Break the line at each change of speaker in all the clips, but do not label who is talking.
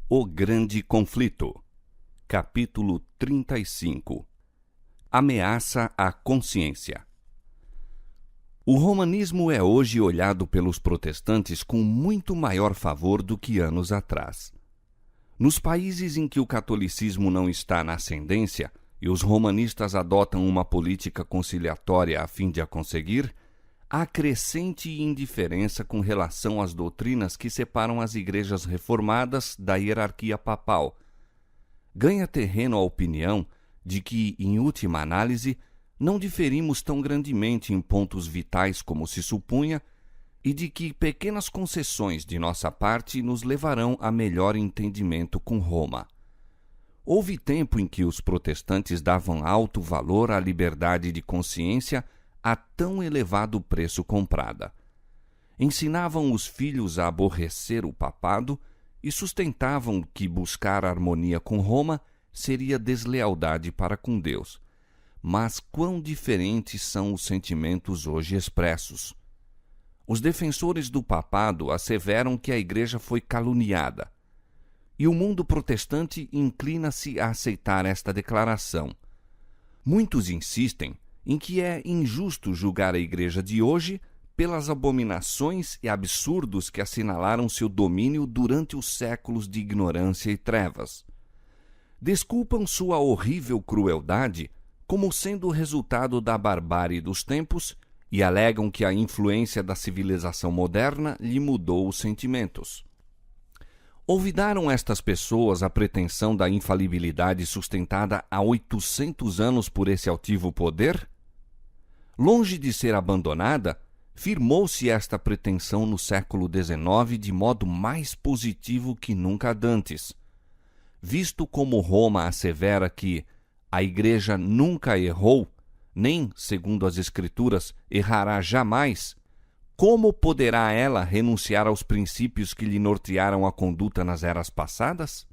O Grande Conflito. Capítulo 35. Ameaça à consciência. O romanismo é hoje olhado pelos protestantes com muito maior favor do que anos atrás. Nos países em que o catolicismo não está na ascendência e os romanistas adotam uma política conciliatória a fim de a conseguir, há crescente indiferença com relação às doutrinas que separam as igrejas reformadas da hierarquia papal. Ganha terreno a opinião de que, em última análise, não diferimos tão grandemente em pontos vitais como se supunha e de que pequenas concessões de nossa parte nos levarão a melhor entendimento com Roma. Houve tempo em que os protestantes davam alto valor à liberdade de consciência a tão elevado preço comprada. Ensinavam os filhos a aborrecer o papado e sustentavam que buscar harmonia com Roma seria deslealdade para com Deus. Mas quão diferentes são os sentimentos hoje expressos. Os defensores do papado asseveram que a Igreja foi caluniada, e o mundo protestante inclina-se a aceitar esta declaração. Muitos insistem em que é injusto julgar a Igreja de hoje pelas abominações e absurdos que assinalaram seu domínio durante os séculos de ignorância e trevas. Desculpam sua horrível crueldade como sendo o resultado da barbárie dos tempos e alegam que a influência da civilização moderna lhe mudou os sentimentos. Olvidaram estas pessoas a pretensão da infalibilidade sustentada há 800 anos por esse altivo poder? Longe de ser abandonada, firmou-se esta pretensão no século XIX de modo mais positivo que nunca dantes. Visto como Roma assevera que a Igreja nunca errou, nem, segundo as Escrituras, errará jamais, como poderá ela renunciar aos princípios que lhe nortearam a conduta nas eras passadas?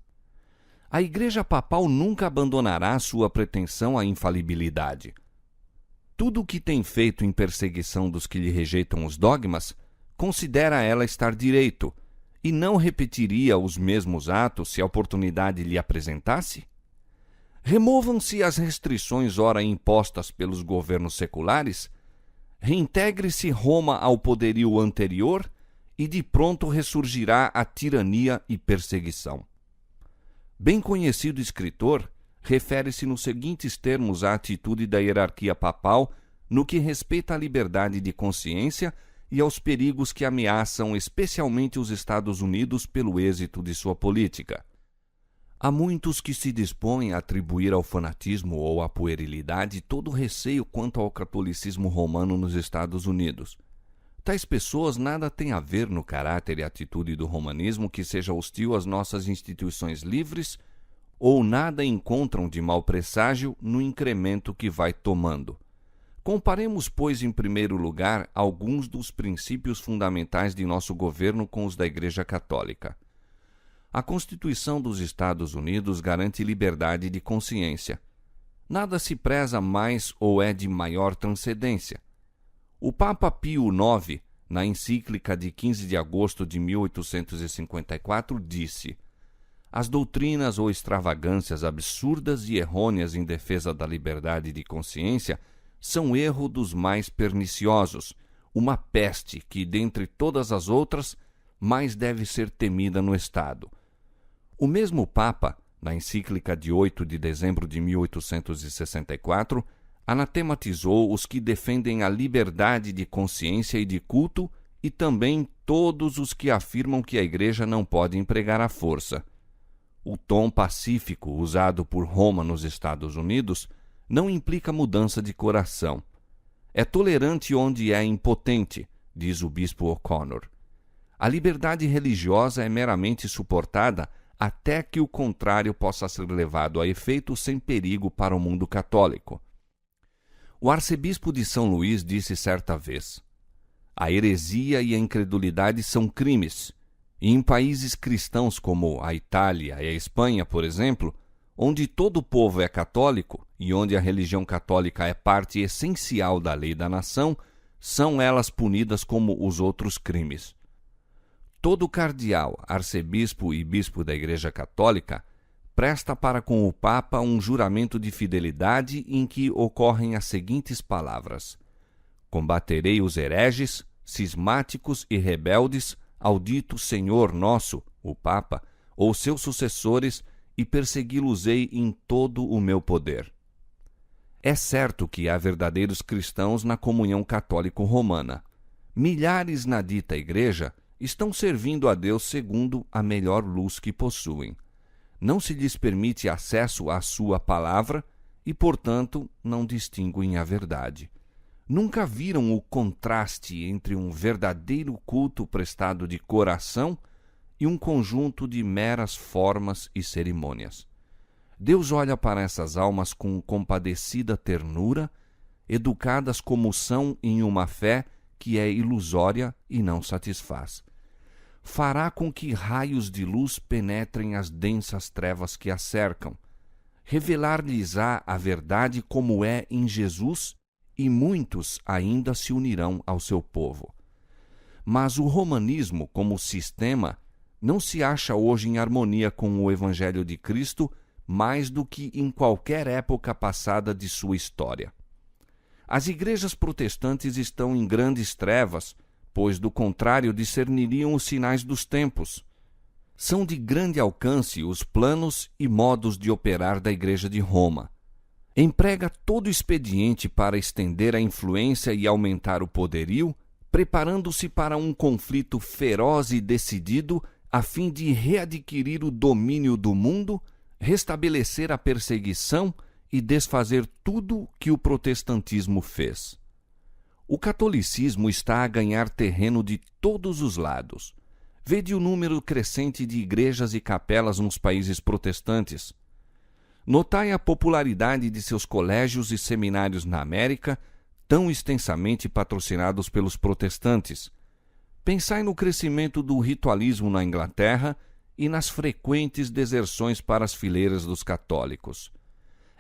A Igreja Papal nunca abandonará sua pretensão à infalibilidade. Tudo o que tem feito em perseguição dos que lhe rejeitam os dogmas, considera ela estar direito, e não repetiria os mesmos atos se a oportunidade lhe apresentasse? Removam-se as restrições ora impostas pelos governos seculares, reintegre-se Roma ao poderio anterior e de pronto ressurgirá a tirania e perseguição. Bem conhecido escritor refere-se nos seguintes termos à atitude da hierarquia papal no que respeita à liberdade de consciência e aos perigos que ameaçam especialmente os Estados Unidos pelo êxito de sua política. Há muitos que se dispõem a atribuir ao fanatismo ou à puerilidade todo o receio quanto ao catolicismo romano nos Estados Unidos. Tais pessoas nada têm a ver no caráter e atitude do romanismo que seja hostil às nossas instituições livres ou nada encontram de mau presságio no incremento que vai tomando. Comparemos, pois, em primeiro lugar, alguns dos princípios fundamentais de nosso governo com os da Igreja Católica. A Constituição dos Estados Unidos garante liberdade de consciência. Nada se preza mais ou é de maior transcendência. O Papa Pio IX, na encíclica de 15 de agosto de 1854, disse: as doutrinas ou extravagâncias absurdas e errôneas em defesa da liberdade de consciência são erro dos mais perniciosos, uma peste que, dentre todas as outras, mais deve ser temida no Estado. O mesmo Papa, na encíclica de 8 de dezembro de 1864, anatematizou os que defendem a liberdade de consciência e de culto e também todos os que afirmam que a Igreja não pode empregar a força. O tom pacífico usado por Roma nos Estados Unidos não implica mudança de coração. É tolerante onde é impotente, diz o bispo O'Connor. A liberdade religiosa é meramente suportada até que o contrário possa ser levado a efeito sem perigo para o mundo católico. O arcebispo de São Luís disse certa vez: a heresia e a incredulidade são crimes, e em países cristãos como a Itália e a Espanha, por exemplo, onde todo o povo é católico e onde a religião católica é parte essencial da lei da nação, são elas punidas como os outros crimes. Todo cardeal, arcebispo e bispo da Igreja Católica presta para com o Papa um juramento de fidelidade em que ocorrem as seguintes palavras: combaterei os hereges, cismáticos e rebeldes ao dito Senhor nosso, o Papa, ou seus sucessores, e persegui-los-ei em todo o meu poder. É certo que há verdadeiros cristãos na comunhão católico-romana. Milhares na dita igreja estão servindo a Deus segundo a melhor luz que possuem. Não se lhes permite acesso à sua palavra e, portanto, não distinguem a verdade. Nunca viram o contraste entre um verdadeiro culto prestado de coração e um conjunto de meras formas e cerimônias. Deus olha para essas almas com compadecida ternura, educadas como são em uma fé que é ilusória e não satisfaz. Fará com que raios de luz penetrem as densas trevas que a cercam. Revelar-lhes-á a verdade como é em Jesus, e muitos ainda se unirão ao seu povo. Mas o romanismo, como sistema, não se acha hoje em harmonia com o Evangelho de Cristo mais do que em qualquer época passada de sua história. As igrejas protestantes estão em grandes trevas, pois, do contrário, discerniriam os sinais dos tempos. São de grande alcance os planos e modos de operar da Igreja de Roma. Emprega todo expediente para estender a influência e aumentar o poderio, preparando-se para um conflito feroz e decidido a fim de readquirir o domínio do mundo, restabelecer a perseguição e desfazer tudo que o protestantismo fez. O catolicismo está a ganhar terreno de todos os lados. Vede o número crescente de igrejas e capelas nos países protestantes. Notai a popularidade de seus colégios e seminários na América, tão extensamente patrocinados pelos protestantes. Pensai no crescimento do ritualismo na Inglaterra e nas frequentes deserções para as fileiras dos católicos.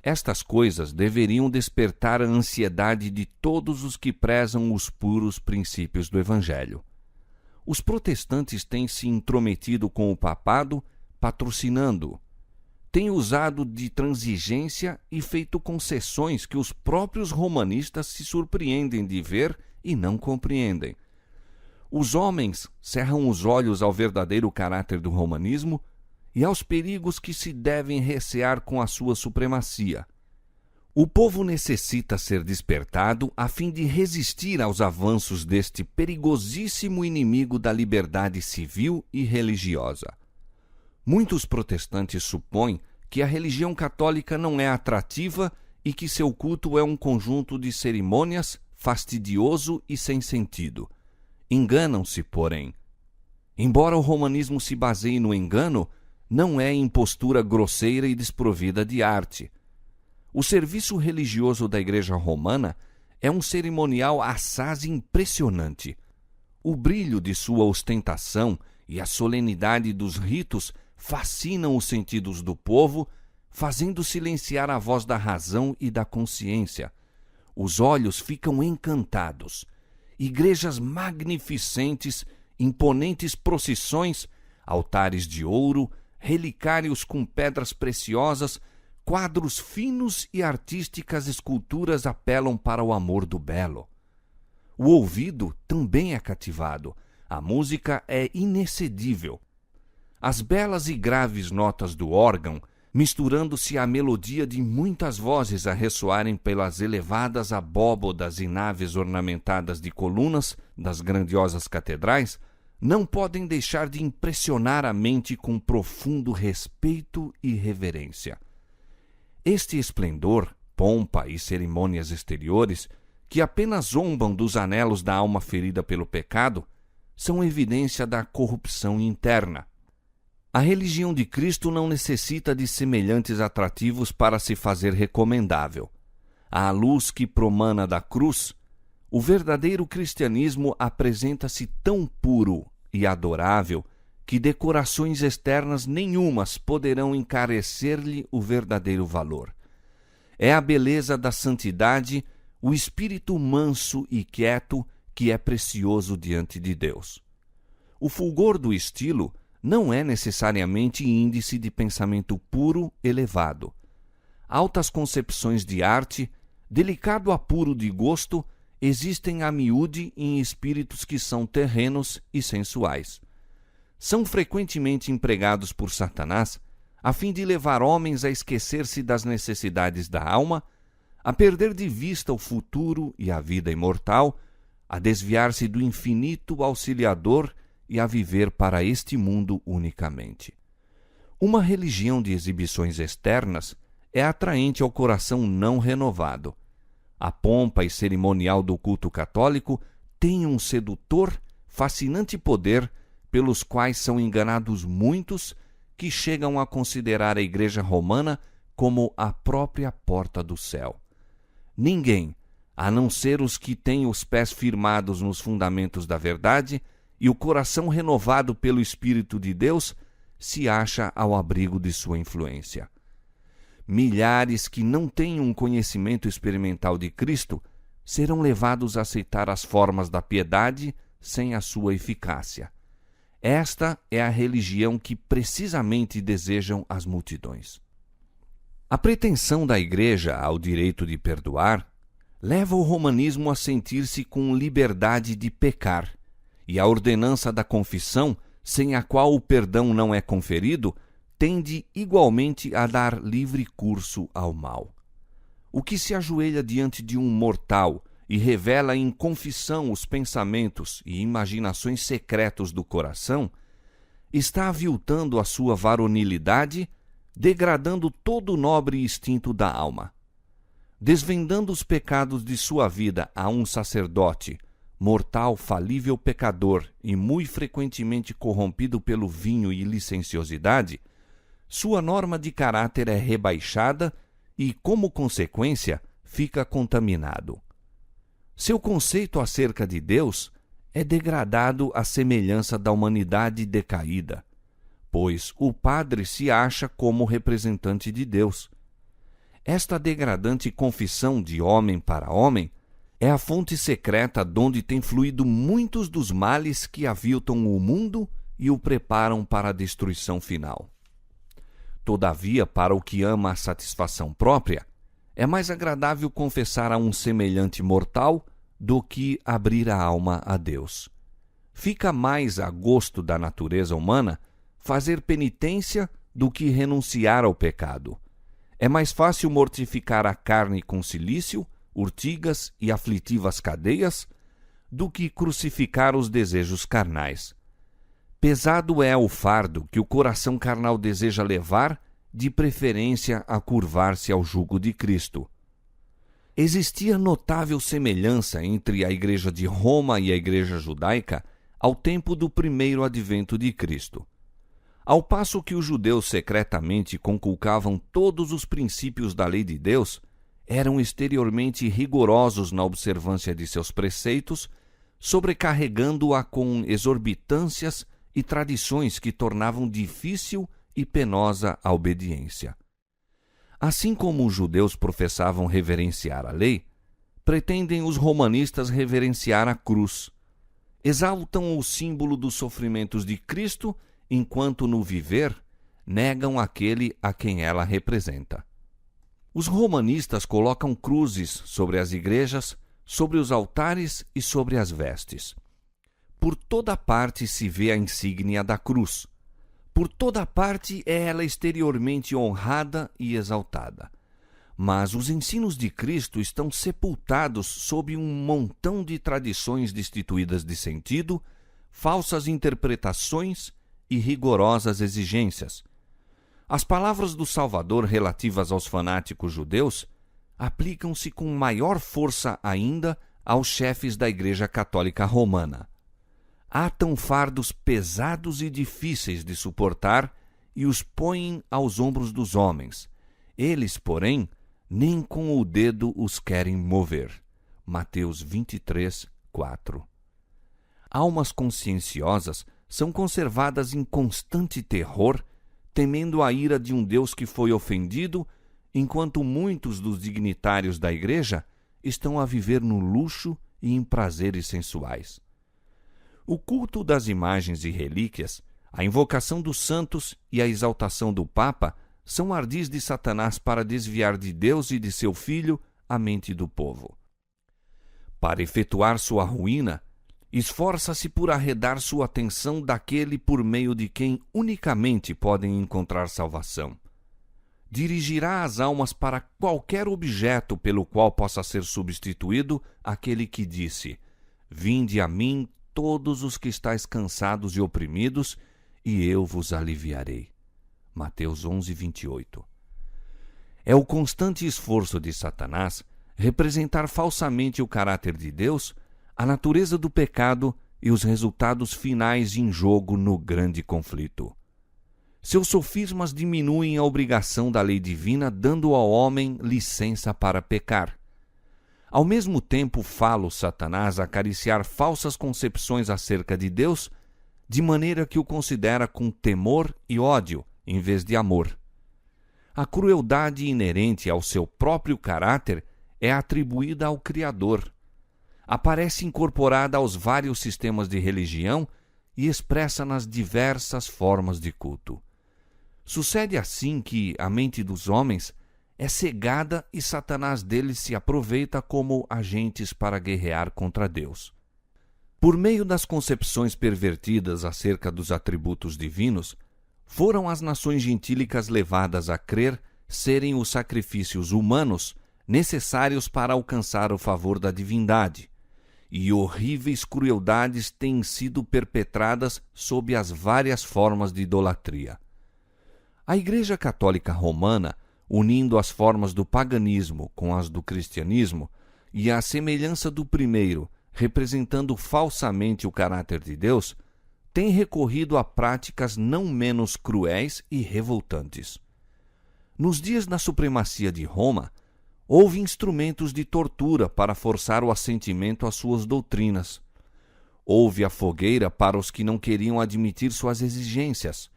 Estas coisas deveriam despertar a ansiedade de todos os que prezam os puros princípios do Evangelho. Os protestantes têm se intrometido com o papado, patrocinando-o. Têm usado de transigência e feito concessões que os próprios romanistas se surpreendem de ver e não compreendem. Os homens cerram os olhos ao verdadeiro caráter do romanismo e aos perigos que se devem recear com a sua supremacia. O povo necessita ser despertado a fim de resistir aos avanços deste perigosíssimo inimigo da liberdade civil e religiosa. Muitos protestantes supõem que a religião católica não é atrativa e que seu culto é um conjunto de cerimônias fastidioso e sem sentido. Enganam-se, porém. Embora o romanismo se baseie no engano, não é em postura grosseira e desprovida de arte. O serviço religioso da Igreja Romana é um cerimonial assaz impressionante. O brilho de sua ostentação e a solenidade dos ritos fascinam os sentidos do povo, fazendo silenciar a voz da razão e da consciência. Os olhos ficam encantados. Igrejas magnificentes, imponentes procissões, altares de ouro, relicários com pedras preciosas, quadros finos e artísticas esculturas apelam para o amor do belo. O ouvido também é cativado. A música é inexcedível. As belas e graves notas do órgão, misturando-se à melodia de muitas vozes a ressoarem pelas elevadas abóbodas e naves ornamentadas de colunas das grandiosas catedrais, não podem deixar de impressionar a mente com profundo respeito e reverência. Este esplendor, pompa e cerimônias exteriores, que apenas zombam dos anelos da alma ferida pelo pecado, são evidência da corrupção interna. A religião de Cristo não necessita de semelhantes atrativos para se fazer recomendável. À luz que promana da cruz, o verdadeiro cristianismo apresenta-se tão puro e adorável que decorações externas nenhumas poderão encarecer-lhe o verdadeiro valor. É a beleza da santidade, o espírito manso e quieto que é precioso diante de Deus. o fulgor do estilo não é necessariamente índice de pensamento puro elevado. Altas concepções de arte, delicado apuro de gosto, existem a miúde em espíritos que são terrenos e sensuais. São frequentemente empregados por Satanás a fim de levar homens a esquecer-se das necessidades da alma, a perder de vista o futuro e a vida imortal, a desviar-se do infinito auxiliador e a viver para este mundo unicamente. Uma religião de exibições externas é atraente ao coração não renovado. A pompa e cerimonial do culto católico tem um sedutor, fascinante poder pelos quais são enganados muitos que chegam a considerar a Igreja Romana como a própria porta do céu. Ninguém, a não ser os que têm os pés firmados nos fundamentos da verdade e o coração renovado pelo Espírito de Deus, se acha ao abrigo de sua influência. Milhares que não têm um conhecimento experimental de Cristo serão levados a aceitar as formas da piedade sem a sua eficácia. Esta é a religião que precisamente desejam as multidões. A pretensão da Igreja ao direito de perdoar leva o romanismo a sentir-se com liberdade de pecar, e a ordenança da confissão, sem a qual o perdão não é conferido, tende igualmente a dar livre curso ao mal. O que se ajoelha diante de um mortal e revela em confissão os pensamentos e imaginações secretos do coração, está aviltando a sua varonilidade, degradando todo o nobre instinto da alma. Desvendando os pecados de sua vida a um sacerdote, mortal, falível pecador e muito frequentemente corrompido pelo vinho e licenciosidade, sua norma de caráter é rebaixada e, como consequência, fica contaminado. Seu conceito acerca de Deus é degradado à semelhança da humanidade decaída, pois o padre se acha como representante de Deus. Esta degradante confissão de homem para homem é a fonte secreta donde têm fluído muitos dos males que aviltam o mundo e o preparam para a destruição final. Todavia, para o que ama a satisfação própria, é mais agradável confessar a um semelhante mortal do que abrir a alma a Deus. Fica mais a gosto da natureza humana fazer penitência do que renunciar ao pecado. É mais fácil mortificar a carne com cilício, urtigas e aflitivas cadeias do que crucificar os desejos carnais. Pesado é o fardo que o coração carnal deseja levar, de preferência a curvar-se ao jugo de Cristo. Existia notável semelhança entre a Igreja de Roma e a Igreja judaica ao tempo do primeiro advento de Cristo. Ao passo que os judeus secretamente conculcavam todos os princípios da lei de Deus, eram exteriormente rigorosos na observância de seus preceitos, sobrecarregando-a com exorbitâncias e tradições que tornavam difícil e penosa a obediência. Assim como os judeus professavam reverenciar a lei, pretendem os romanistas reverenciar a cruz. Exaltam o símbolo dos sofrimentos de Cristo, enquanto no viver negam aquele a quem ela representa. Os romanistas colocam cruzes sobre as igrejas, sobre os altares e sobre as vestes. Por toda parte se vê a insígnia da cruz. Por toda parte é ela exteriormente honrada e exaltada. Mas os ensinos de Cristo estão sepultados sob um montão de tradições destituídas de sentido, falsas interpretações e rigorosas exigências. As palavras do Salvador relativas aos fanáticos judeus aplicam-se com maior força ainda aos chefes da Igreja Católica Romana. Atam fardos pesados e difíceis de suportar e os põem aos ombros dos homens. Eles, porém, nem com o dedo os querem mover. Mateus 23, 4. Almas conscienciosas são conservadas em constante terror, temendo a ira de um Deus que foi ofendido, enquanto muitos dos dignitários da Igreja estão a viver no luxo e em prazeres sensuais. O culto das imagens e relíquias, a invocação dos santos e a exaltação do Papa são ardis de Satanás para desviar de Deus e de seu Filho a mente do povo. Para efetuar sua ruína, esforça-se por arredar sua atenção daquele por meio de quem unicamente podem encontrar salvação. Dirigirá as almas para qualquer objeto pelo qual possa ser substituído aquele que disse: Vinde a mim todos os que estáis cansados e oprimidos, e eu vos aliviarei. Mateus 11, 28. É o constante esforço de Satanás representar falsamente o caráter de Deus, a natureza do pecado e os resultados finais em jogo no grande conflito. Seus sofismas diminuem a obrigação da lei divina, dando ao homem licença para pecar. Ao mesmo tempo, fala o Satanás acariciar falsas concepções acerca de Deus, de maneira que o considera com temor e ódio, em vez de amor. A crueldade inerente ao seu próprio caráter é atribuída ao Criador. Aparece incorporada aos vários sistemas de religião e expressa nas diversas formas de culto. Sucede assim que a mente dos homens é cegada e Satanás deles se aproveita como agentes para guerrear contra Deus. Por meio das concepções pervertidas acerca dos atributos divinos, foram as nações gentílicas levadas a crer serem os sacrifícios humanos necessários para alcançar o favor da divindade, e horríveis crueldades têm sido perpetradas sob as várias formas de idolatria. A Igreja Católica Romana, unindo as formas do paganismo com as do cristianismo, e a semelhança do primeiro, representando falsamente o caráter de Deus, tem recorrido a práticas não menos cruéis e revoltantes. Nos dias da supremacia de Roma, houve instrumentos de tortura para forçar o assentimento às suas doutrinas. Houve a fogueira para os que não queriam admitir suas exigências.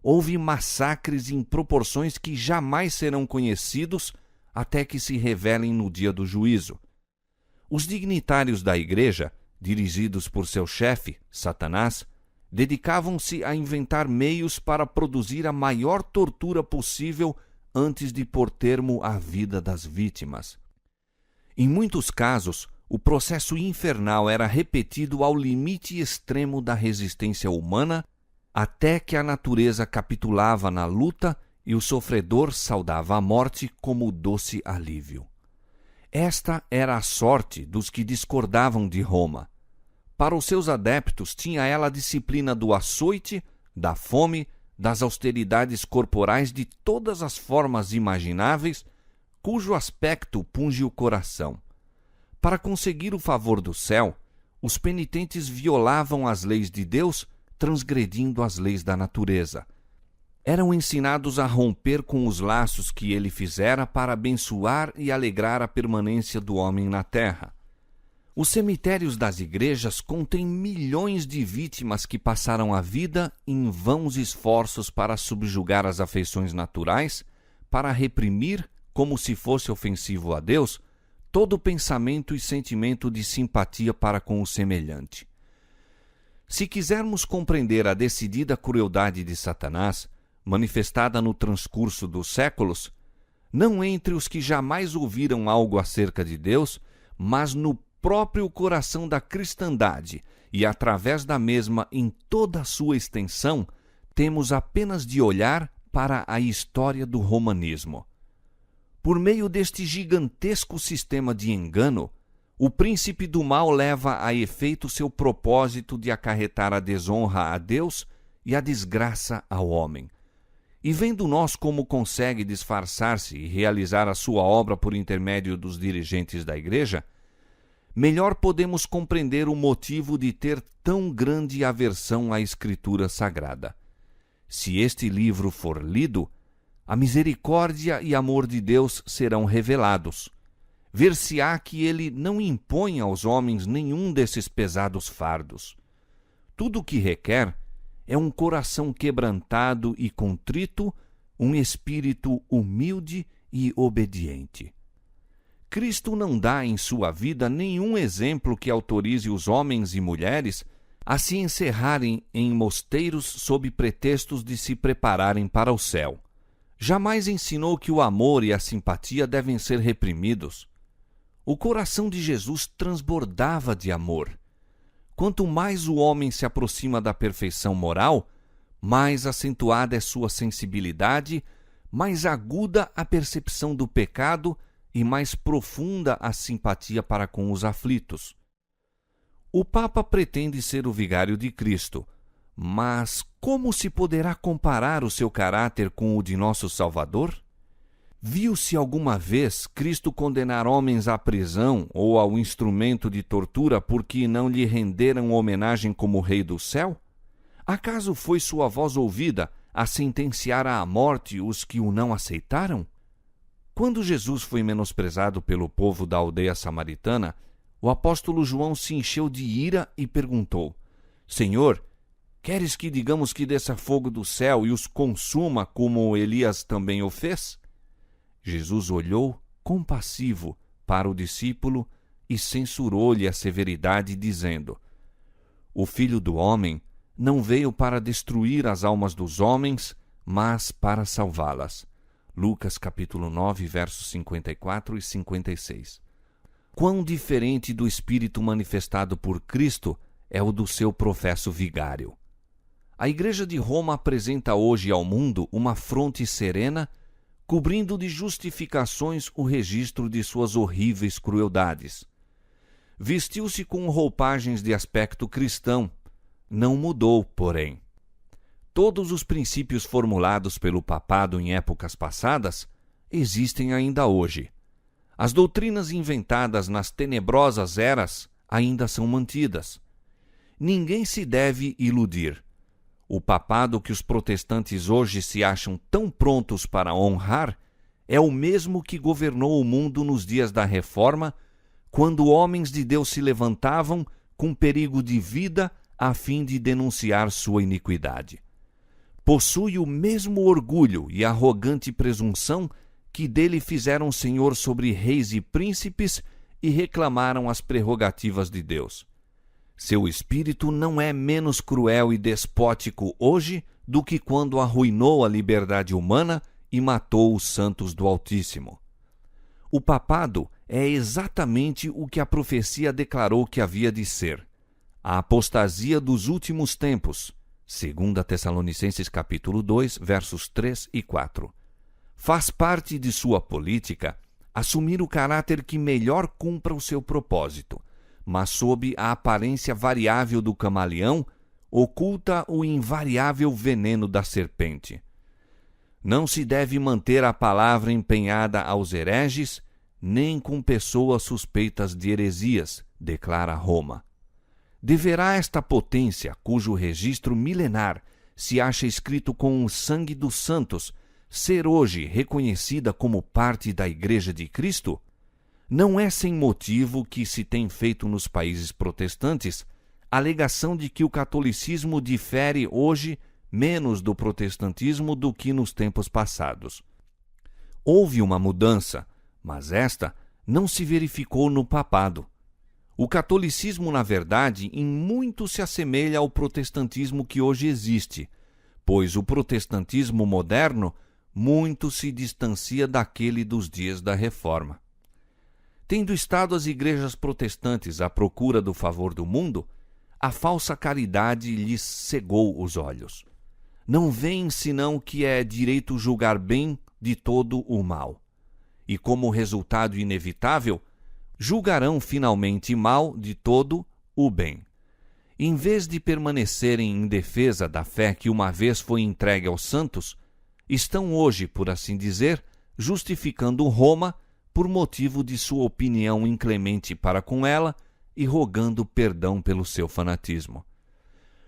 Houve massacres em proporções que jamais serão conhecidos até que se revelem no dia do juízo. Os dignitários da Igreja, dirigidos por seu chefe, Satanás, dedicavam-se a inventar meios para produzir a maior tortura possível antes de pôr termo à vida das vítimas. Em muitos casos, o processo infernal era repetido ao limite extremo da resistência humana, até que a natureza capitulava na luta e o sofredor saudava a morte como doce alívio. Esta era a sorte dos que discordavam de Roma. Para os seus adeptos, tinha ela a disciplina do açoite, da fome, das austeridades corporais de todas as formas imagináveis, cujo aspecto punge o coração. Para conseguir o favor do céu, os penitentes violavam as leis de Deus, transgredindo as leis da natureza. Eram ensinados a romper com os laços que ele fizera para abençoar e alegrar a permanência do homem na terra. Os cemitérios das igrejas contêm milhões de vítimas que passaram a vida em vãos esforços para subjugar as afeições naturais, para reprimir, como se fosse ofensivo a Deus, todo pensamento e sentimento de simpatia para com o semelhante. Se quisermos compreender a decidida crueldade de Satanás, manifestada no transcurso dos séculos, não entre os que jamais ouviram algo acerca de Deus, mas no próprio coração da cristandade e através da mesma em toda a sua extensão, temos apenas de olhar para a história do romanismo. Por meio deste gigantesco sistema de engano, o príncipe do mal leva a efeito seu propósito de acarretar a desonra a Deus e a desgraça ao homem. E vendo nós como consegue disfarçar-se e realizar a sua obra por intermédio dos dirigentes da Igreja, melhor podemos compreender o motivo de ter tão grande aversão à Escritura Sagrada. Se este livro for lido, a misericórdia e amor de Deus serão revelados. Ver-se-á que ele não impõe aos homens nenhum desses pesados fardos. Tudo o que requer é um coração quebrantado e contrito, um espírito humilde e obediente. Cristo não dá em sua vida nenhum exemplo que autorize os homens e mulheres a se encerrarem em mosteiros sob pretextos de se prepararem para o céu. Jamais ensinou que o amor e a simpatia devem ser reprimidos. O coração de Jesus transbordava de amor. Quanto mais o homem se aproxima da perfeição moral, mais acentuada é sua sensibilidade, mais aguda a percepção do pecado e mais profunda a simpatia para com os aflitos. O Papa pretende ser o vigário de Cristo, mas como se poderá comparar o seu caráter com o de nosso Salvador? Viu-se alguma vez Cristo condenar homens à prisão ou ao instrumento de tortura porque não lhe renderam homenagem como Rei do céu? Acaso foi sua voz ouvida a sentenciar à morte os que o não aceitaram? Quando Jesus foi menosprezado pelo povo da aldeia samaritana, o apóstolo João se encheu de ira e perguntou: Senhor, queres que digamos que desça fogo do céu e os consuma como Elias também o fez? Jesus olhou compassivo para o discípulo e censurou-lhe a severidade, dizendo: O Filho do Homem não veio para destruir as almas dos homens, mas para salvá-las. Lucas capítulo 9, versos 54 e 56. Quão diferente do Espírito manifestado por Cristo é o do seu professo vigário. A Igreja de Roma apresenta hoje ao mundo uma fronte serena, cobrindo de justificações o registro de suas horríveis crueldades. Vestiu-se com roupagens de aspecto cristão, não mudou, porém. Todos os princípios formulados pelo papado em épocas passadas existem ainda hoje. As doutrinas inventadas nas tenebrosas eras ainda são mantidas. Ninguém se deve iludir. O papado que os protestantes hoje se acham tão prontos para honrar é o mesmo que governou o mundo nos dias da Reforma, quando homens de Deus se levantavam com perigo de vida a fim de denunciar sua iniquidade. Possui o mesmo orgulho e arrogante presunção que dele fizeram senhor sobre reis e príncipes e reclamaram as prerrogativas de Deus. Seu espírito não é menos cruel e despótico hoje do que quando arruinou a liberdade humana e matou os santos do Altíssimo. O papado é exatamente o que a profecia declarou que havia de ser: a apostasia dos últimos tempos, 2 Tessalonicenses capítulo 2, versos 3 e 4. Faz parte de sua política assumir o caráter que melhor cumpra o seu propósito, mas sob a aparência variável do camaleão, oculta o invariável veneno da serpente. Não se deve manter a palavra empenhada aos hereges, nem com pessoas suspeitas de heresias, declara Roma. Deverá esta potência, cujo registro milenar se acha escrito com o sangue dos santos, ser hoje reconhecida como parte da Igreja de Cristo? Não é sem motivo que se tem feito nos países protestantes a alegação de que o catolicismo difere hoje menos do protestantismo do que nos tempos passados. Houve uma mudança, mas esta não se verificou no papado. O catolicismo, na verdade, em muito se assemelha ao protestantismo que hoje existe, pois o protestantismo moderno muito se distancia daquele dos dias da Reforma. Tendo estado as igrejas protestantes à procura do favor do mundo, a falsa caridade lhes cegou os olhos. Não veem senão que é direito julgar bem de todo o mal. E como resultado inevitável, julgarão finalmente mal de todo o bem. Em vez de permanecerem em defesa da fé que uma vez foi entregue aos santos, estão hoje, por assim dizer, justificando Roma por motivo de sua opinião inclemente para com ela e rogando perdão pelo seu fanatismo.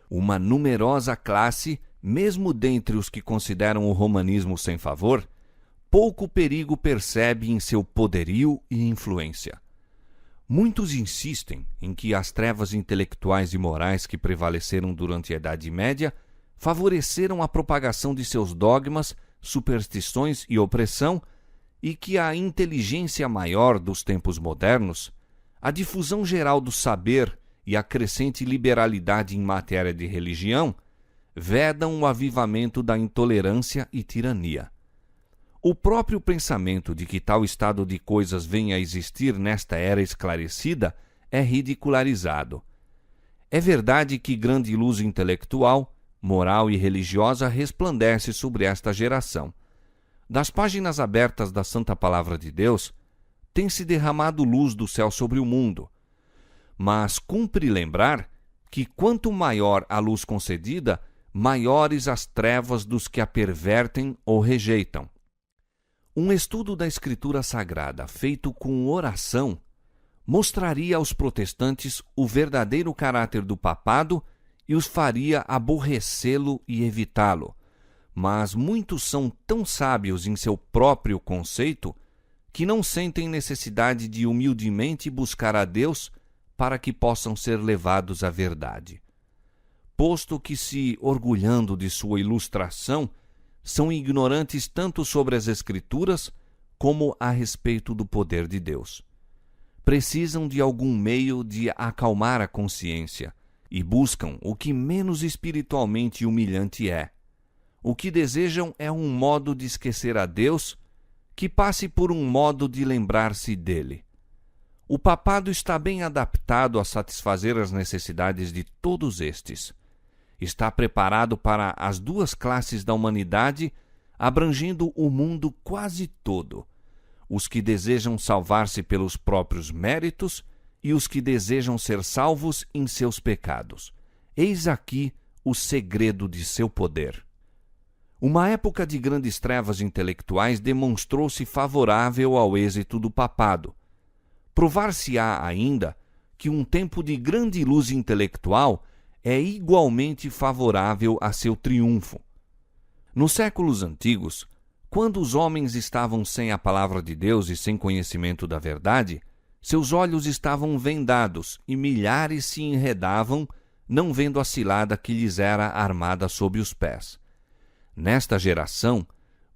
Uma numerosa classe, mesmo dentre os que consideram o romanismo sem favor, pouco perigo percebe em seu poderio e influência. Muitos insistem em que as trevas intelectuais e morais que prevaleceram durante a Idade Média favoreceram a propagação de seus dogmas, superstições e opressão, e que a inteligência maior dos tempos modernos, a difusão geral do saber e a crescente liberalidade em matéria de religião vedam o avivamento da intolerância e tirania. O próprio pensamento de que tal estado de coisas venha a existir nesta era esclarecida é ridicularizado. É verdade que grande luz intelectual, moral e religiosa resplandece sobre esta geração. Das páginas abertas da Santa Palavra de Deus, tem-se derramado luz do céu sobre o mundo. Mas cumpre lembrar que quanto maior a luz concedida, maiores as trevas dos que a pervertem ou rejeitam. Um estudo da Escritura Sagrada feito com oração mostraria aos protestantes o verdadeiro caráter do papado e os faria aborrecê-lo e evitá-lo. Mas muitos são tão sábios em seu próprio conceito que não sentem necessidade de humildemente buscar a Deus para que possam ser levados à verdade. Posto que, se orgulhando de sua ilustração, são ignorantes tanto sobre as Escrituras como a respeito do poder de Deus. Precisam de algum meio de acalmar a consciência e buscam o que menos espiritualmente humilhante é. O que desejam é um modo de esquecer a Deus que passe por um modo de lembrar-se dele. O papado está bem adaptado a satisfazer as necessidades de todos estes. Está preparado para as duas classes da humanidade, abrangendo o mundo quase todo: os que desejam salvar-se pelos próprios méritos e os que desejam ser salvos em seus pecados. Eis aqui o segredo de seu poder. Uma época de grandes trevas intelectuais demonstrou-se favorável ao êxito do papado. Provar-se-á ainda que um tempo de grande luz intelectual é igualmente favorável a seu triunfo. Nos séculos antigos, quando os homens estavam sem a palavra de Deus e sem conhecimento da verdade, seus olhos estavam vendados e milhares se enredavam, não vendo a cilada que lhes era armada sob os pés. Nesta geração,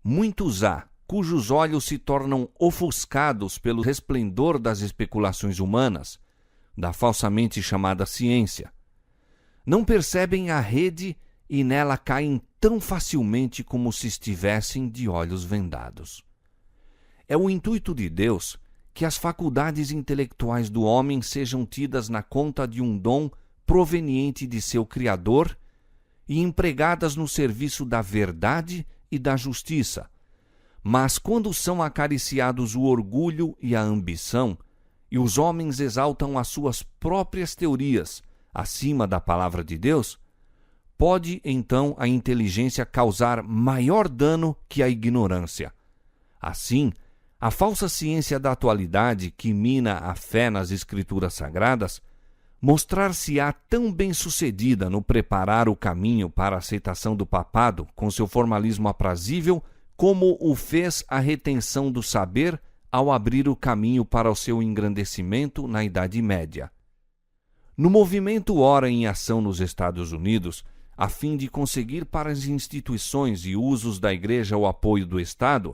muitos há cujos olhos se tornam ofuscados pelo resplendor das especulações humanas, da falsamente chamada ciência. Não percebem a rede e nela caem tão facilmente como se estivessem de olhos vendados. É o intuito de Deus que as faculdades intelectuais do homem sejam tidas na conta de um dom proveniente de seu Criador e empregadas no serviço da verdade e da justiça. Mas quando são acariciados o orgulho e a ambição, e os homens exaltam as suas próprias teorias acima da palavra de Deus, pode então a inteligência causar maior dano que a ignorância. Assim, a falsa ciência da atualidade, que mina a fé nas Escrituras Sagradas, mostrar-se-á tão bem-sucedida no preparar o caminho para a aceitação do papado com seu formalismo aprazível, como o fez a retenção do saber ao abrir o caminho para o seu engrandecimento na Idade Média. No movimento ora em ação nos Estados Unidos, a fim de conseguir para as instituições e usos da Igreja o apoio do Estado,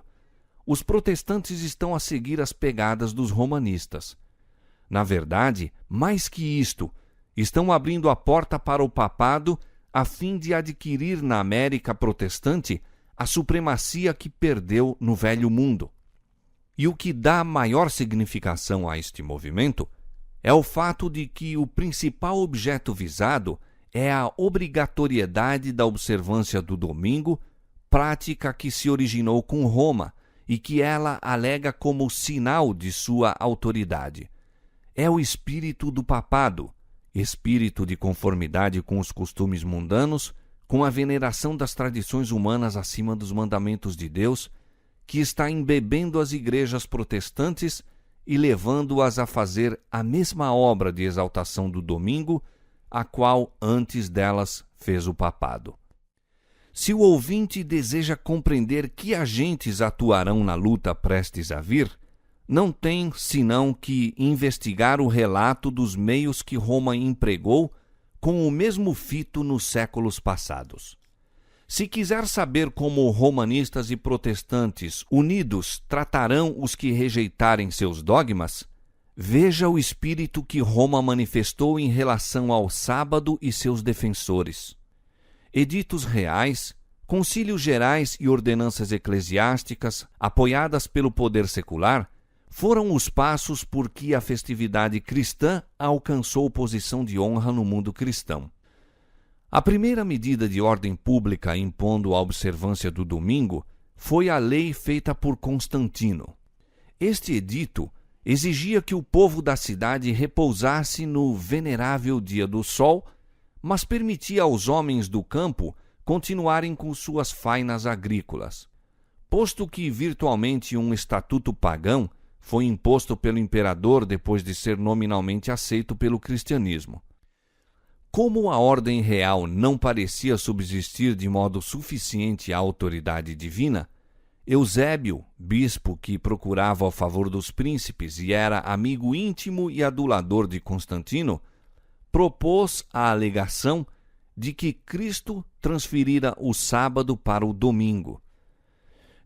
os protestantes estão a seguir as pegadas dos romanistas. Na verdade, mais que isto, estão abrindo a porta para o papado a fim de adquirir na América protestante a supremacia que perdeu no Velho Mundo. E o que dá maior significação a este movimento é o fato de que o principal objeto visado é a obrigatoriedade da observância do domingo, prática que se originou com Roma e que ela alega como sinal de sua autoridade. É o espírito do papado, espírito de conformidade com os costumes mundanos, com a veneração das tradições humanas acima dos mandamentos de Deus, que está embebendo as igrejas protestantes e levando-as a fazer a mesma obra de exaltação do domingo, a qual antes delas fez o papado. Se o ouvinte deseja compreender que agentes atuarão na luta prestes a vir, não tem senão que investigar o relato dos meios que Roma empregou com o mesmo fito nos séculos passados. Se quiser saber como romanistas e protestantes unidos tratarão os que rejeitarem seus dogmas, Veja o espírito que Roma manifestou em relação ao sábado e seus defensores. Editos reais, concílios gerais e ordenanças eclesiásticas, apoiadas pelo poder secular, foram os passos por que a festividade cristã alcançou posição de honra no mundo cristão. A primeira medida de ordem pública impondo a observância do domingo foi a lei feita por Constantino. Este edito exigia que o povo da cidade repousasse no venerável dia do sol, mas permitia aos homens do campo continuarem com suas fainas agrícolas. Posto que virtualmente um estatuto pagão foi imposto pelo imperador depois de ser nominalmente aceito pelo cristianismo. Como a ordem real não parecia subsistir de modo suficiente à autoridade divina, Eusébio, bispo que procurava o favor dos príncipes e era amigo íntimo e adulador de Constantino, propôs a alegação de que Cristo transferira o sábado para o domingo.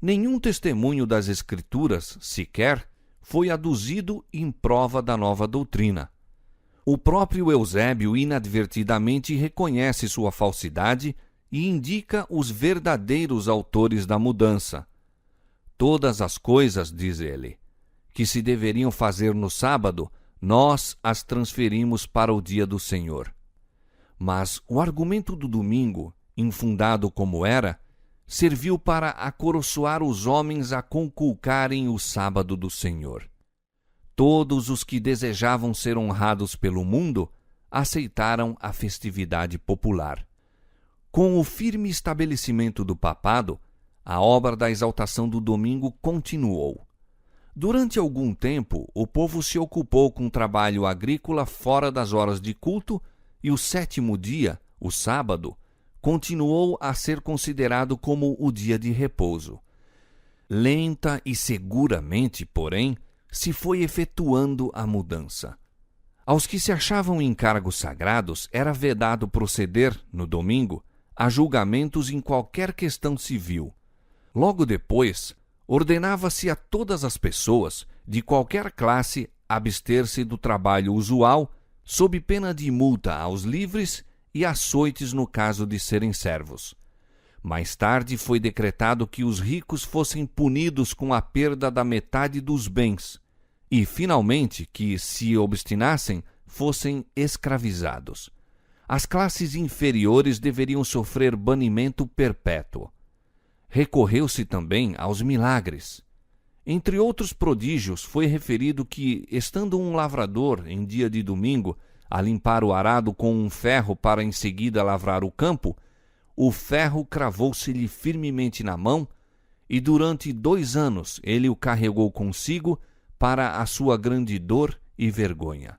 Nenhum testemunho das Escrituras, sequer, foi aduzido em prova da nova doutrina. O próprio Eusébio inadvertidamente reconhece sua falsidade e indica os verdadeiros autores da mudança. Todas as coisas, diz ele, que se deveriam fazer no sábado, nós as transferimos para o dia do Senhor. Mas o argumento do domingo, infundado como era, serviu para acoroçoar os homens a conculcarem o sábado do Senhor. Todos os que desejavam ser honrados pelo mundo aceitaram a festividade popular. Com o firme estabelecimento do papado, a obra da exaltação do domingo continuou. Durante algum tempo, o povo se ocupou com trabalho agrícola fora das horas de culto e o sétimo dia, o sábado, continuou a ser considerado como o dia de repouso. Lenta e seguramente, porém, se foi efetuando a mudança. Aos que se achavam em cargos sagrados era vedado proceder, no domingo, a julgamentos em qualquer questão civil. Logo depois, ordenava-se a todas as pessoas, de qualquer classe, abster-se do trabalho usual, sob pena de multa aos livres e açoites no caso de serem servos. Mais tarde foi decretado que os ricos fossem punidos com a perda da metade dos bens e, finalmente, que, se obstinassem, fossem escravizados. As classes inferiores deveriam sofrer banimento perpétuo. Recorreu-se também aos milagres. Entre outros prodígios, foi referido que, estando um lavrador, em dia de domingo, a limpar o arado com um ferro para em seguida lavrar o campo, o ferro cravou-se-lhe firmemente na mão e durante 2 anos ele o carregou consigo para a sua grande dor e vergonha.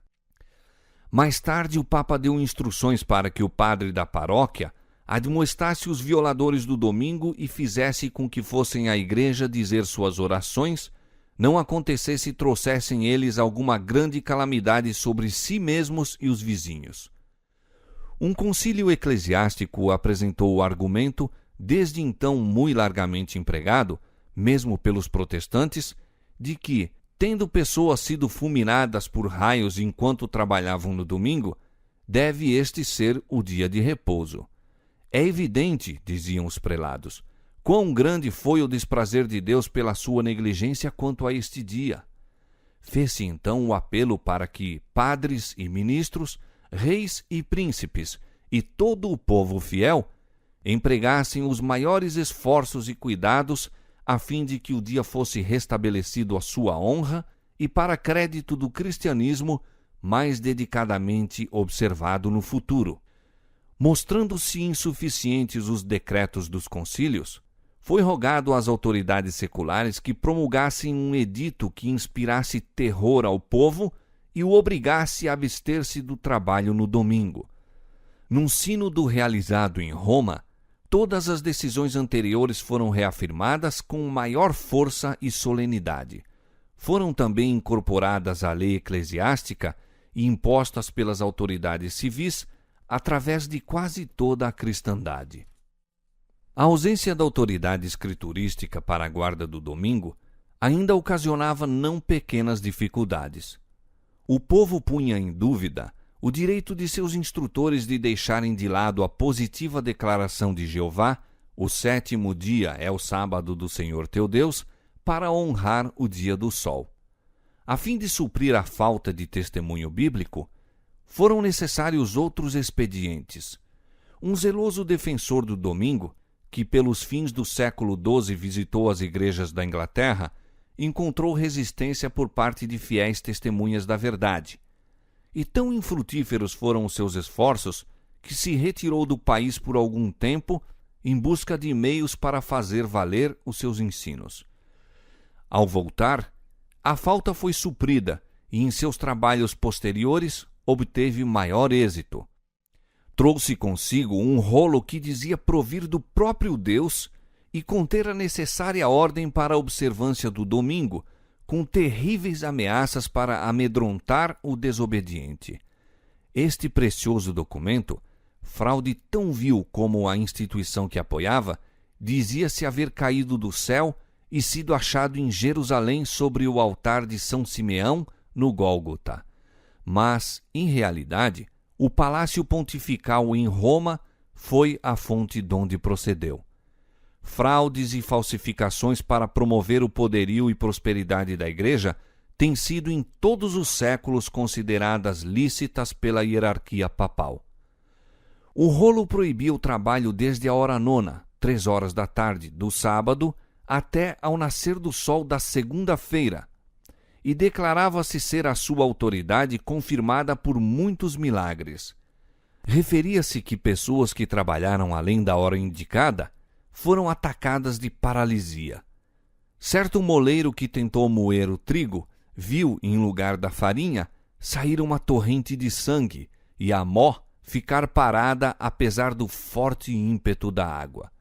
Mais tarde o Papa deu instruções para que o padre da paróquia admoestasse os violadores do domingo e fizesse com que fossem à igreja dizer suas orações, não acontecesse e trouxessem eles alguma grande calamidade sobre si mesmos e os vizinhos. Um concílio eclesiástico apresentou o argumento, desde então muito largamente empregado, mesmo pelos protestantes, de que, tendo pessoas sido fulminadas por raios enquanto trabalhavam no domingo, deve este ser o dia de repouso. É evidente, diziam os prelados, quão grande foi o desprazer de Deus pela sua negligência quanto a este dia. Fez-se então o apelo para que padres e ministros, reis e príncipes e todo o povo fiel empregassem os maiores esforços e cuidados a fim de que o dia fosse restabelecido à sua honra e para crédito do cristianismo mais dedicadamente observado no futuro. Mostrando-se insuficientes os decretos dos concílios, foi rogado às autoridades seculares que promulgassem um edito que inspirasse terror ao povo e o obrigasse a abster-se do trabalho no domingo. Num sínodo realizado em Roma, todas as decisões anteriores foram reafirmadas com maior força e solenidade. Foram também incorporadas à lei eclesiástica e impostas pelas autoridades civis através de quase toda a cristandade. A ausência da autoridade escriturística para a guarda do domingo ainda ocasionava não pequenas dificuldades. O povo punha em dúvida o direito de seus instrutores de deixarem de lado a positiva declaração de Jeová: o 7º dia é o sábado do Senhor teu Deus, para honrar o dia do sol. A fim de suprir a falta de testemunho bíblico, foram necessários outros expedientes. Um zeloso defensor do domingo, que pelos fins do século XII visitou as igrejas da Inglaterra, encontrou resistência por parte de fiéis testemunhas da verdade. E tão infrutíferos foram os seus esforços que se retirou do país por algum tempo em busca de meios para fazer valer os seus ensinos. Ao voltar, a falta foi suprida e em seus trabalhos posteriores obteve maior êxito. Trouxe consigo um rolo que dizia provir do próprio Deus e conter a necessária ordem para a observância do domingo, com terríveis ameaças para amedrontar o desobediente. Este precioso documento, fraude tão vil como a instituição que apoiava, dizia-se haver caído do céu e sido achado em Jerusalém sobre o altar de São Simeão, no Gólgota. Mas, em realidade, o Palácio Pontifical em Roma foi a fonte donde procedeu. Fraudes e falsificações para promover o poderio e prosperidade da Igreja têm sido em todos os séculos consideradas lícitas pela hierarquia papal. O rolo proibia o trabalho desde a hora nona, 3 horas da tarde, do sábado, até ao nascer do sol da segunda-feira, e declarava-se ser a sua autoridade confirmada por muitos milagres. Referia-se que pessoas que trabalharam além da hora indicada foram atacadas de paralisia. Certo moleiro que tentou moer o trigo viu, em lugar da farinha, sair uma torrente de sangue e a mó ficar parada apesar do forte ímpeto da água.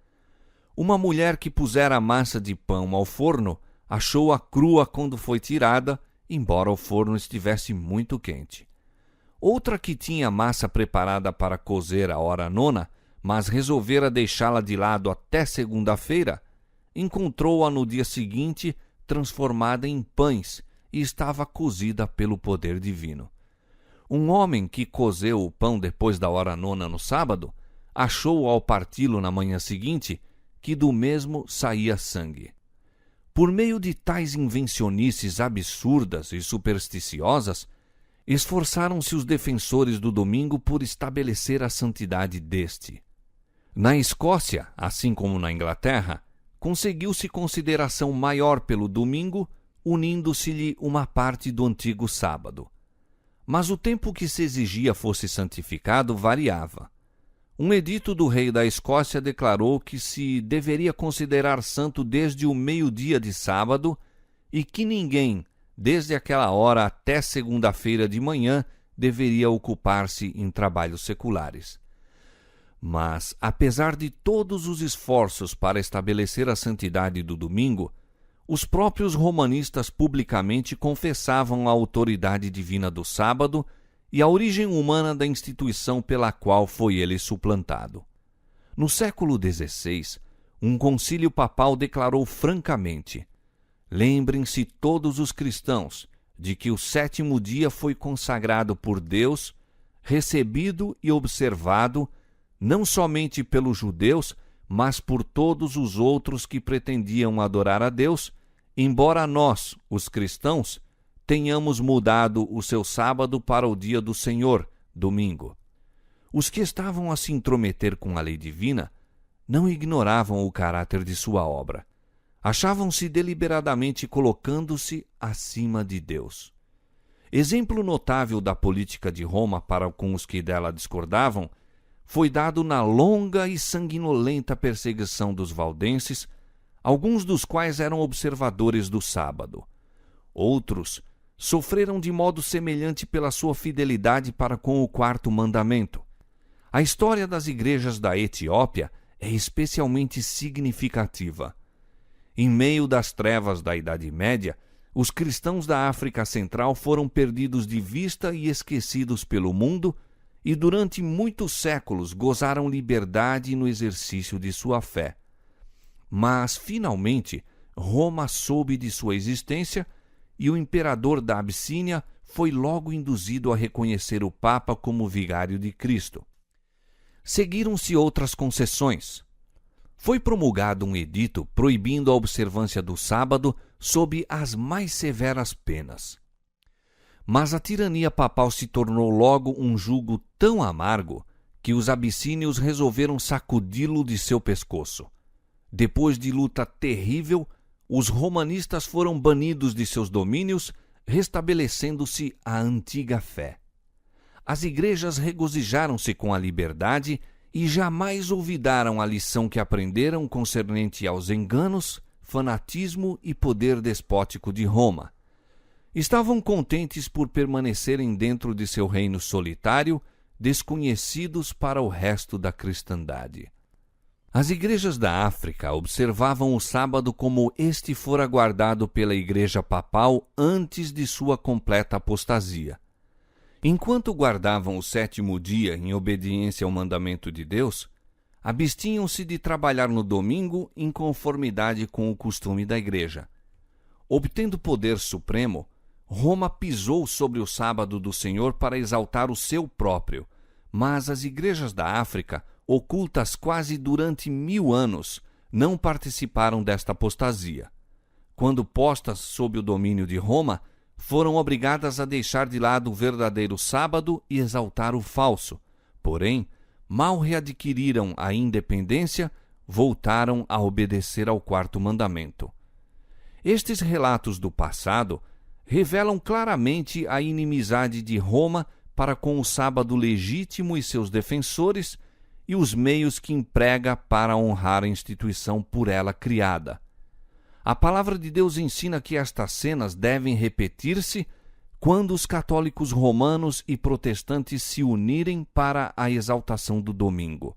Uma mulher que pusera a massa de pão ao forno achou-a crua quando foi tirada, embora o forno estivesse muito quente. Outra que tinha massa preparada para cozer à hora nona, mas resolvera deixá-la de lado até segunda-feira, encontrou-a no dia seguinte transformada em pães e estava cozida pelo poder divino. Um homem que cozeu o pão depois da hora nona no sábado, achou ao parti-lo na manhã seguinte que do mesmo saía sangue. Por meio de tais invencionices absurdas e supersticiosas, esforçaram-se os defensores do domingo por estabelecer a santidade deste. Na Escócia, assim como na Inglaterra, conseguiu-se consideração maior pelo domingo, unindo-se-lhe uma parte do antigo sábado. Mas o tempo que se exigia fosse santificado variava. Um edito do rei da Escócia declarou que se deveria considerar santo desde o meio-dia de sábado e que ninguém, desde aquela hora até segunda-feira de manhã, deveria ocupar-se em trabalhos seculares. Mas, apesar de todos os esforços para estabelecer a santidade do domingo, os próprios romanistas publicamente confessavam a autoridade divina do sábado e a origem humana da instituição pela qual foi ele suplantado. No século XVI, um concílio papal declarou francamente: lembrem-se todos os cristãos de que o 7º dia foi consagrado por Deus, recebido e observado não somente pelos judeus, mas por todos os outros que pretendiam adorar a Deus, embora nós, os cristãos, tenhamos mudado o seu sábado para o dia do Senhor, domingo. Os que estavam a se intrometer com a lei divina não ignoravam o caráter de sua obra. Achavam-se deliberadamente colocando-se acima de Deus. Exemplo notável da política de Roma para com os que dela discordavam foi dado na longa e sanguinolenta perseguição dos valdenses, alguns dos quais eram observadores do sábado. Outros sofreram de modo semelhante pela sua fidelidade para com o 4º mandamento. A história das igrejas da Etiópia é especialmente significativa. Em meio das trevas da Idade Média, os cristãos da África Central foram perdidos de vista e esquecidos pelo mundo, e durante muitos séculos gozaram liberdade no exercício de sua fé. Mas, finalmente, Roma soube de sua existência e o imperador da Abissínia foi logo induzido a reconhecer o Papa como vigário de Cristo. Seguiram-se outras concessões. Foi promulgado um edito proibindo a observância do sábado sob as mais severas penas. Mas a tirania papal se tornou logo um jugo tão amargo que os abissínios resolveram sacudi-lo de seu pescoço. Depois de luta terrível, os romanistas foram banidos de seus domínios, restabelecendo-se a antiga fé. As igrejas regozijaram-se com a liberdade e jamais olvidaram a lição que aprenderam concernente aos enganos, fanatismo e poder despótico de Roma. Estavam contentes por permanecerem dentro de seu reino solitário, desconhecidos para o resto da cristandade. As igrejas da África observavam o sábado como este fora guardado pela Igreja Papal antes de sua completa apostasia. Enquanto guardavam o 7º dia em obediência ao mandamento de Deus, abstinham-se de trabalhar no domingo em conformidade com o costume da Igreja. Obtendo poder supremo, Roma pisou sobre o sábado do Senhor para exaltar o seu próprio, mas as igrejas da África, ocultas quase durante 1000 anos, não participaram desta apostasia. Quando postas sob o domínio de Roma, foram obrigadas a deixar de lado o verdadeiro sábado e exaltar o falso. Porém, mal readquiriram a independência, voltaram a obedecer ao 4º mandamento. Estes relatos do passado revelam claramente a inimizade de Roma para com o sábado legítimo e seus defensores e os meios que emprega para honrar a instituição por ela criada. A palavra de Deus ensina que estas cenas devem repetir-se quando os católicos romanos e protestantes se unirem para a exaltação do domingo.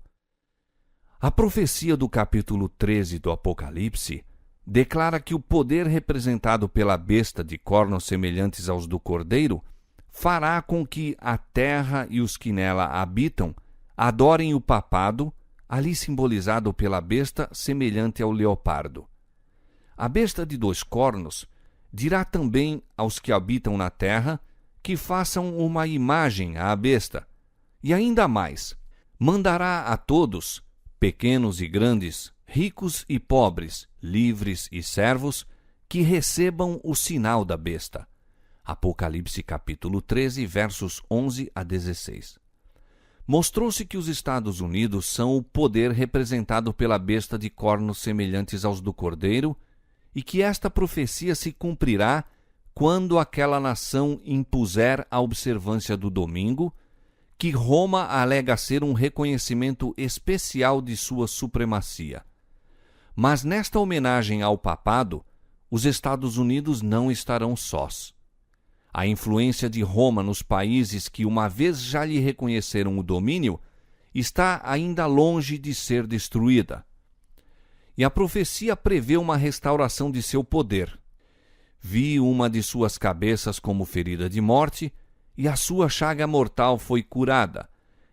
A profecia do capítulo 13 do Apocalipse declara que o poder representado pela besta de cornos semelhantes aos do cordeiro fará com que a terra e os que nela habitam adorem o papado, ali simbolizado pela besta semelhante ao leopardo. A besta de 2 cornos dirá também aos que habitam na terra que façam uma imagem à besta, e ainda mais, mandará a todos, pequenos e grandes, ricos e pobres, livres e servos, que recebam o sinal da besta. Apocalipse capítulo 13, versos 11 a 16. Mostrou-se que os Estados Unidos são o poder representado pela besta de cornos semelhantes aos do cordeiro e que esta profecia se cumprirá quando aquela nação impuser a observância do domingo, que Roma alega ser um reconhecimento especial de sua supremacia. Mas nesta homenagem ao papado, os Estados Unidos não estarão sós. A influência de Roma nos países que uma vez já lhe reconheceram o domínio está ainda longe de ser destruída. E a profecia prevê uma restauração de seu poder. Vi uma de suas cabeças como ferida de morte, e a sua chaga mortal foi curada,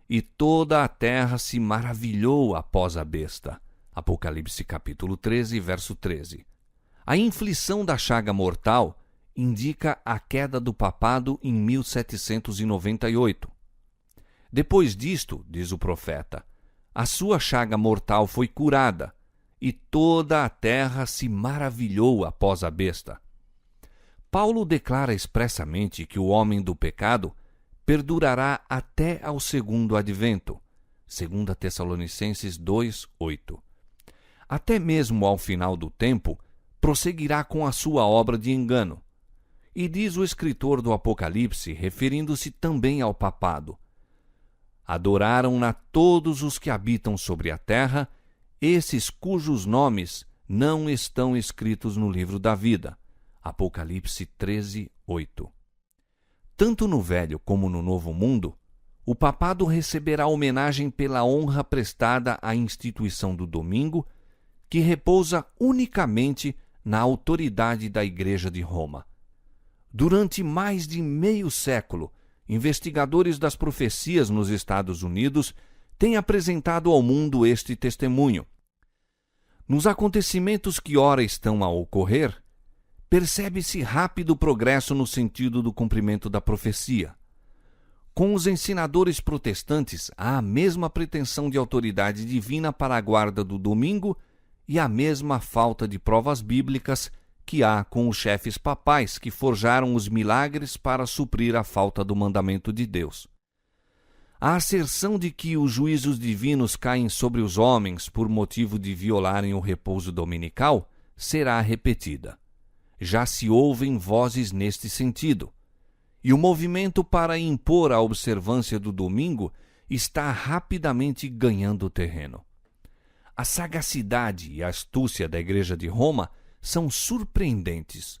e toda a terra se maravilhou após a besta. Apocalipse capítulo 13, verso 13. A inflição da chaga mortal indica a queda do papado em 1798. Depois disto, diz o profeta, a sua chaga mortal foi curada, e toda a terra se maravilhou após a besta. Paulo declara expressamente que o homem do pecado perdurará até ao segundo advento, 2 Tessalonicenses 2, 8. Até mesmo ao final do tempo, prosseguirá com a sua obra de engano. E diz o escritor do Apocalipse, referindo-se também ao papado: adoraram-na todos os que habitam sobre a terra, esses cujos nomes não estão escritos no livro da vida. Apocalipse 13, 8. Tanto no Velho como no Novo Mundo, o papado receberá homenagem pela honra prestada à instituição do domingo, que repousa unicamente na autoridade da Igreja de Roma. Durante mais de meio século, investigadores das profecias nos Estados Unidos têm apresentado ao mundo este testemunho. Nos acontecimentos que ora estão a ocorrer, percebe-se rápido progresso no sentido do cumprimento da profecia. Com os ensinadores protestantes, há a mesma pretensão de autoridade divina para a guarda do domingo e a mesma falta de provas bíblicas que há com os chefes papais que forjaram os milagres para suprir a falta do mandamento de Deus. A asserção de que os juízos divinos caem sobre os homens por motivo de violarem o repouso dominical será repetida. Já se ouvem vozes neste sentido, e o movimento para impor a observância do domingo está rapidamente ganhando terreno. A sagacidade e a astúcia da Igreja de Roma são surpreendentes.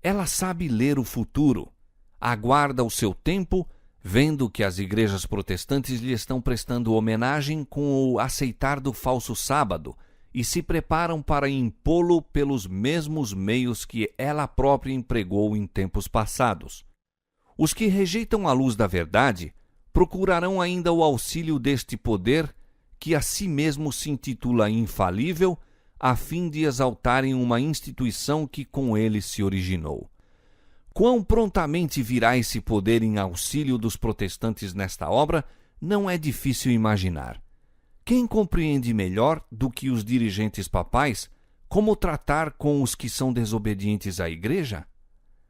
Ela sabe ler o futuro, aguarda o seu tempo, vendo que as igrejas protestantes lhe estão prestando homenagem com o aceitar do falso sábado e se preparam para impô-lo pelos mesmos meios que ela própria empregou em tempos passados. Os que rejeitam a luz da verdade procurarão ainda o auxílio deste poder que a si mesmo se intitula infalível, a fim de exaltarem uma instituição que com ele se originou. Quão prontamente virá esse poder em auxílio dos protestantes nesta obra, não é difícil imaginar. Quem compreende melhor do que os dirigentes papais como tratar com os que são desobedientes à Igreja?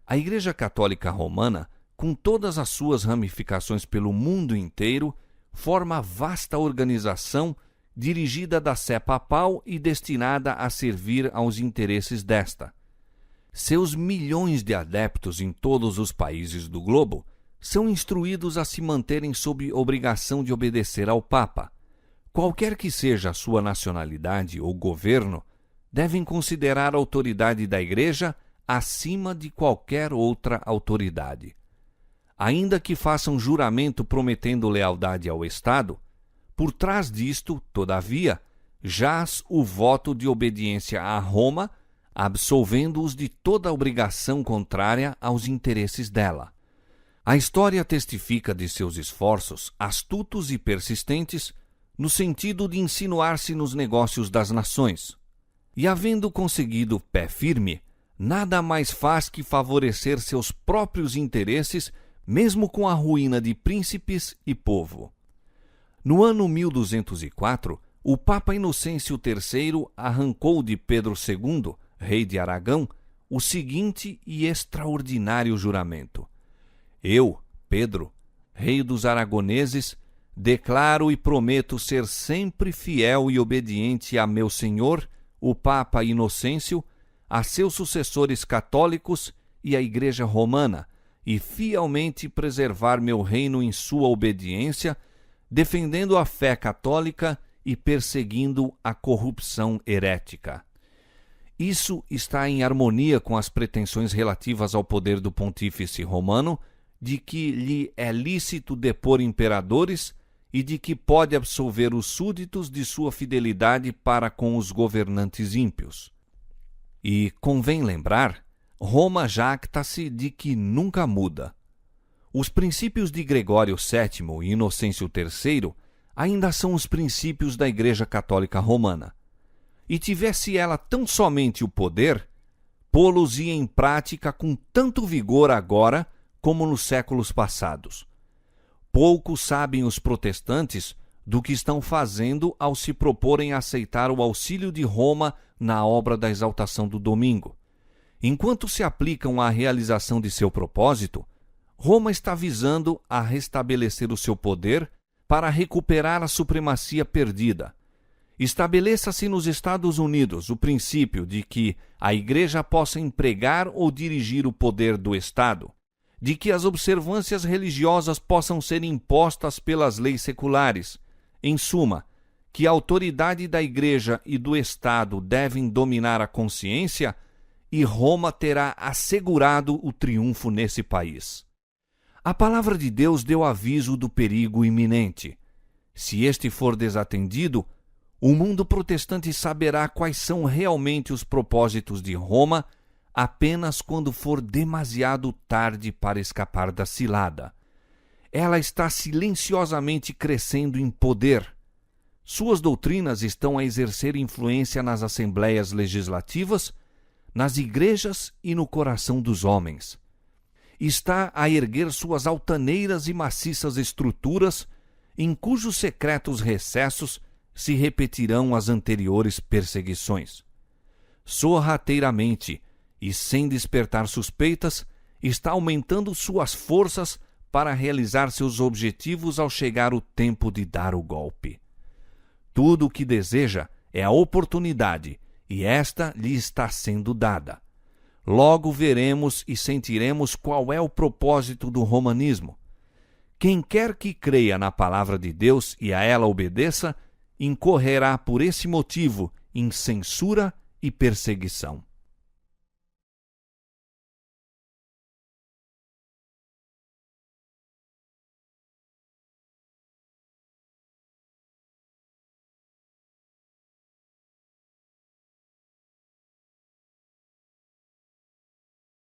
A Igreja Católica Romana, com todas as suas ramificações pelo mundo inteiro, forma vasta organização dirigida da sé papal e destinada a servir aos interesses desta. Seus milhões de adeptos em todos os países do globo são instruídos a se manterem sob obrigação de obedecer ao Papa. Qualquer que seja a sua nacionalidade ou governo, devem considerar a autoridade da Igreja acima de qualquer outra autoridade. Ainda que façam juramento prometendo lealdade ao Estado, por trás disto, todavia, jaz o voto de obediência a Roma, absolvendo-os de toda obrigação contrária aos interesses dela. A história testifica de seus esforços, astutos e persistentes, no sentido de insinuar-se nos negócios das nações. E, havendo conseguido pé firme, nada mais faz que favorecer seus próprios interesses, mesmo com a ruína de príncipes e povo. No ano 1204, o Papa Inocêncio III arrancou de Pedro II, rei de Aragão, o seguinte e extraordinário juramento: Eu, Pedro, rei dos aragoneses, declaro e prometo ser sempre fiel e obediente a meu senhor, o Papa Inocêncio, a seus sucessores católicos e à Igreja Romana, e fielmente preservar meu reino em sua obediência, defendendo a fé católica e perseguindo a corrupção herética. Isso está em harmonia com as pretensões relativas ao poder do pontífice romano, de que lhe é lícito depor imperadores e de que pode absolver os súditos de sua fidelidade para com os governantes ímpios. E convém lembrar, Roma jacta-se de que nunca muda. Os princípios de Gregório VII e Inocêncio III ainda são os princípios da Igreja Católica Romana. E tivesse ela tão somente o poder, pô-los-ia em prática com tanto vigor agora como nos séculos passados. Pouco sabem os protestantes do que estão fazendo ao se proporem a aceitar o auxílio de Roma na obra da exaltação do domingo. Enquanto se aplicam à realização de seu propósito, Roma está visando a restabelecer o seu poder para recuperar a supremacia perdida. Estabeleça-se nos Estados Unidos o princípio de que a Igreja possa empregar ou dirigir o poder do Estado, de que as observâncias religiosas possam ser impostas pelas leis seculares. Em suma, que a autoridade da Igreja e do Estado devem dominar a consciência, e Roma terá assegurado o triunfo nesse país. A palavra de Deus deu aviso do perigo iminente. Se este for desatendido, o mundo protestante saberá quais são realmente os propósitos de Roma apenas quando for demasiado tarde para escapar da cilada. Ela está silenciosamente crescendo em poder. Suas doutrinas estão a exercer influência nas assembleias legislativas, nas igrejas e no coração dos homens. Está a erguer suas altaneiras e maciças estruturas, em cujos secretos recessos se repetirão as anteriores perseguições. Sorrateiramente e sem despertar suspeitas, está aumentando suas forças para realizar seus objetivos ao chegar o tempo de dar o golpe. Tudo o que deseja é a oportunidade, e esta lhe está sendo dada. Logo veremos e sentiremos qual é o propósito do romanismo. Quem quer que creia na palavra de Deus e a ela obedeça, incorrerá por esse motivo em censura e perseguição.